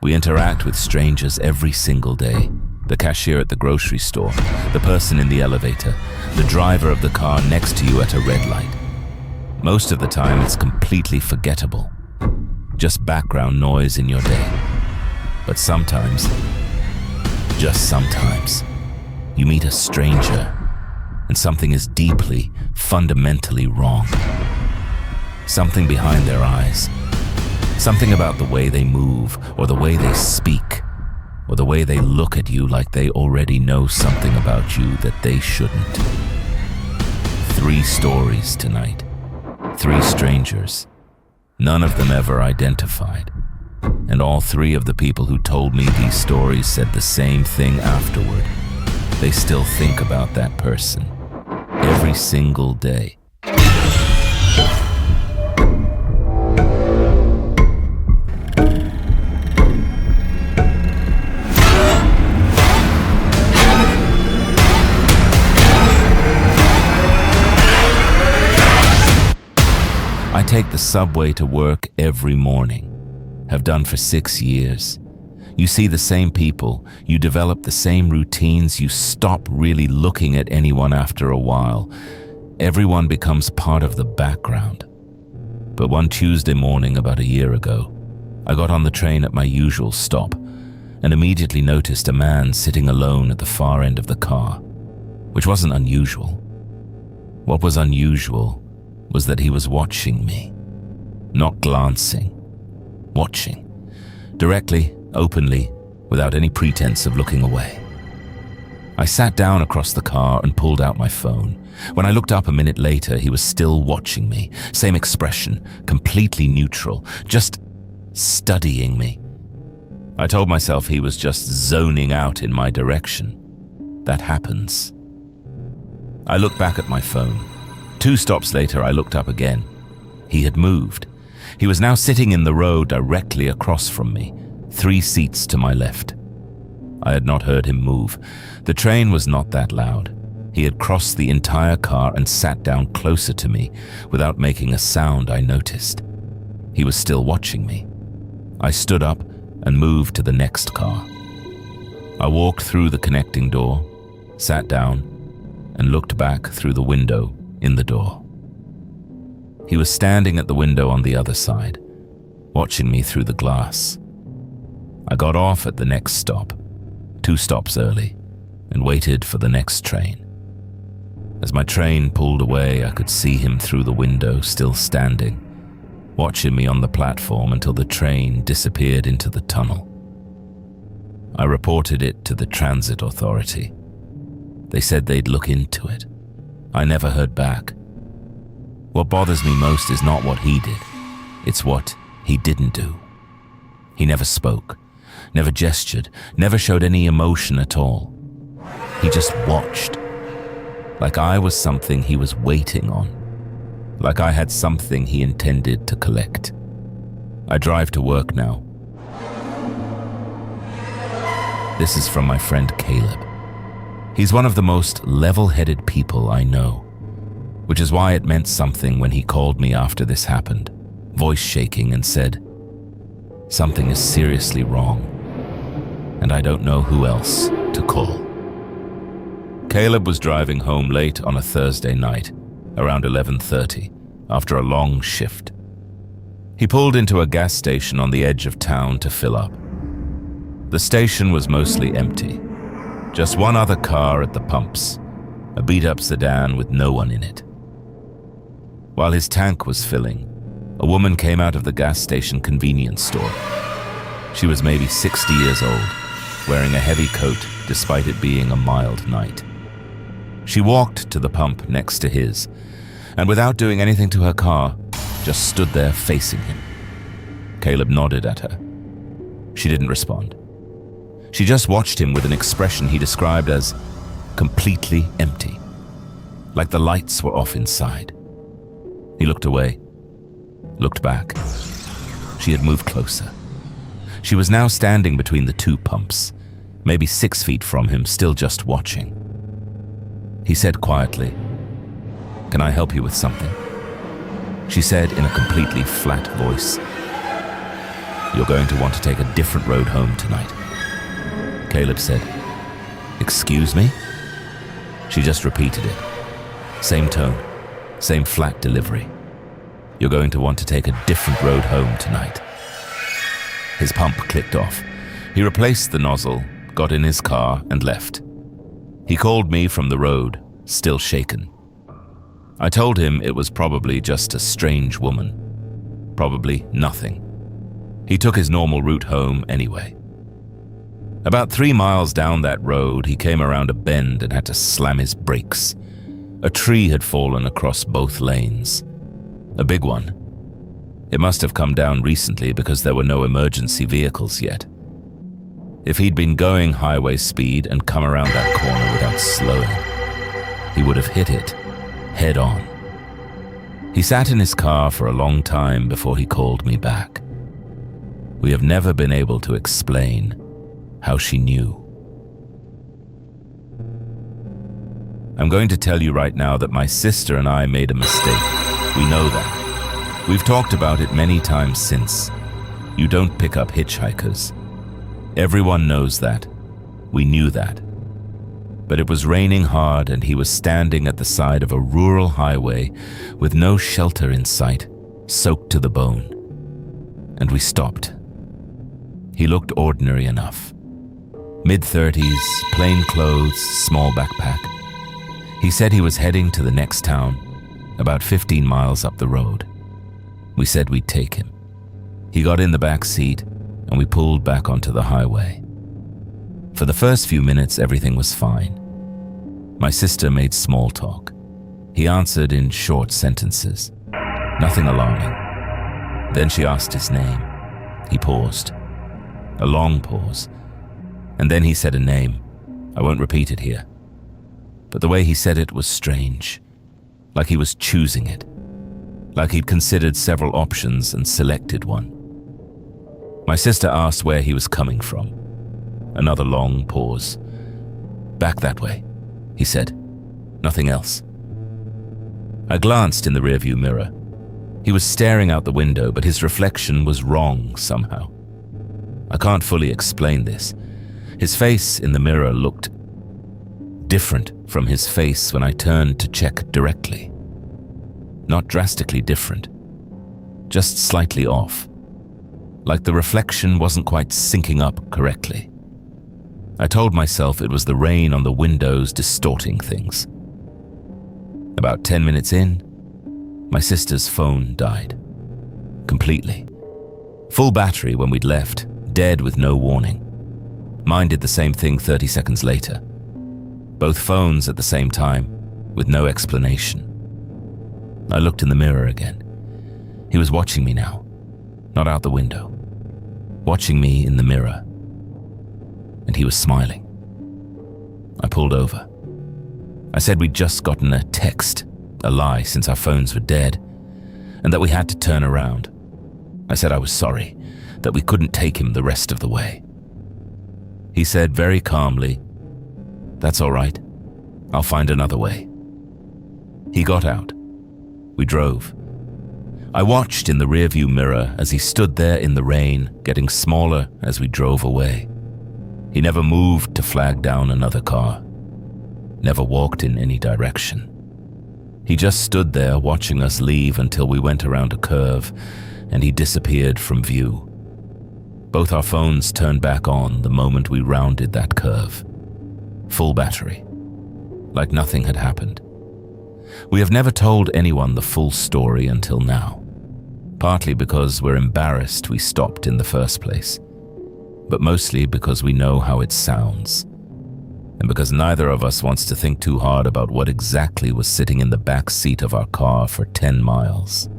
We interact with strangers every single day. The cashier at the grocery store, the person in the elevator, the driver of the car next to you at a red light. Most of the time, it's completely forgettable. Just background noise in your day. But sometimes, just sometimes, you meet a stranger and something is deeply, fundamentally wrong. Something behind their eyes. Something about the way they move, or the way they speak, or the way they look at you like they already know something about you that they shouldn't. 3 stories tonight. 3 strangers. None of them ever identified. And all 3 of the people who told me these stories said the same thing afterward. They still think about that person. Every single day. I take the subway to work every morning. Have done for 6 years. You see the same people, you develop the same routines, you stop really looking at anyone after a while. Everyone becomes part of the background. But one Tuesday morning about a year ago, I got on the train at my usual stop and immediately noticed a man sitting alone at the far end of the car, which wasn't unusual. What was unusual was that he was watching me. Not glancing. Watching. Directly, openly, without any pretense of looking away. I sat down across the car and pulled out my phone. When I looked up a minute later, he was still watching me. Same expression, completely neutral, just studying me. I told myself he was just zoning out in my direction. That happens. I looked back at my phone. 2 stops later, I looked up again. He had moved. He was now sitting in the row directly across from me, 3 seats to my left. I had not heard him move. The train was not that loud. He had crossed the entire car and sat down closer to me. Without making a sound, I noticed. He was still watching me. I stood up and moved to the next car. I walked through the connecting door, sat down, and looked back through the window in the door. He was standing at the window on the other side, watching me through the glass. I got off at the next stop, 2 stops early, and waited for the next train. As my train pulled away, I could see him through the window, still standing, watching me on the platform until the train disappeared into the tunnel. I reported it to the transit authority. They said they'd look into it. I never heard back. What bothers me most is not what he did. It's what he didn't do. He never spoke, never gestured, never showed any emotion at all. He just watched. Like I was something he was waiting on. Like I had something he intended to collect. I drive to work now. This is from my friend Caleb. He's one of the most level-headed people I know, which is why it meant something when he called me after this happened, voice shaking, and said, "Something is seriously wrong, and I don't know who else to call." Caleb was driving home late on a Thursday night, around 11:30, after a long shift. He pulled into a gas station on the edge of town to fill up. The station was mostly empty. Just one other car at the pumps, a beat-up sedan with no one in it. While his tank was filling, a woman came out of the gas station convenience store. She was maybe 60 years old, wearing a heavy coat despite it being a mild night. She walked to the pump next to his, and without doing anything to her car, just stood there facing him. Caleb nodded at her. She didn't respond. She just watched him with an expression he described as completely empty, like the lights were off inside. He looked away, looked back. She had moved closer. She was now standing between the 2 pumps, maybe 6 feet from him, still just watching. He said quietly, "Can I help you with something?" She said in a completely flat voice, You're going to want to take a different road home tonight. Caleb said, "Excuse me?" She just repeated it. Same tone, same flat delivery. "You're going to want to take a different road home tonight." His pump clicked off. He replaced the nozzle, got in his car, and left. He called me from the road, still shaken. I told him it was probably just a strange woman. Probably nothing. He took his normal route home anyway. About 3 miles down that road, he came around a bend and had to slam his brakes. A tree had fallen across both lanes. A big one. It must have come down recently because there were no emergency vehicles yet. If he'd been going highway speed and come around that corner without slowing, he would have hit it head on. He sat in his car for a long time before he called me back. We have never been able to explain how she knew. I'm going to tell you right now that my sister and I made a mistake. We know that. We've talked about it many times since. You don't pick up hitchhikers. Everyone knows that. We knew that. But it was raining hard and he was standing at the side of a rural highway with no shelter in sight, soaked to the bone. And we stopped. He looked ordinary enough. Mid-30s, plain clothes, small backpack. He said he was heading to the next town, about 15 miles up the road. We said we'd take him. He got in the back seat and we pulled back onto the highway. For the first few minutes, everything was fine. My sister made small talk. He answered in short sentences. Nothing alarming. Then she asked his name. He paused. A long pause. And then he said a name. I won't repeat it here. But the way he said it was strange. Like he was choosing it. Like he'd considered several options and selected one. My sister asked where he was coming from. Another long pause. Back that way, he said. Nothing else. I glanced in the rearview mirror. He was staring out the window, but his reflection was wrong somehow. I can't fully explain this. His face in the mirror looked different from his face when I turned to check directly. Not drastically different, just slightly off. Like the reflection wasn't quite syncing up correctly. I told myself it was the rain on the windows distorting things. About 10 minutes in, my sister's phone died. Completely. Full battery when we'd left, dead with no warning. Mine did the same thing 30 seconds later. Both phones at the same time, with no explanation. I looked in the mirror again. He was watching me now, not out the window. Watching me in the mirror. And he was smiling. I pulled over. I said we'd just gotten a text, a lie since our phones were dead, and that we had to turn around. I said I was sorry, that we couldn't take him the rest of the way. He said very calmly, "That's all right. I'll find another way." He got out. We drove. I watched in the rearview mirror as he stood there in the rain, getting smaller as we drove away. He never moved to flag down another car. Never walked in any direction. He just stood there watching us leave until we went around a curve, and he disappeared from view. Both our phones turned back on the moment we rounded that curve. Full battery. Like nothing had happened. We have never told anyone the full story until now. Partly because we're embarrassed we stopped in the first place. But mostly because we know how it sounds. And because neither of us wants to think too hard about what exactly was sitting in the back seat of our car for 10 miles.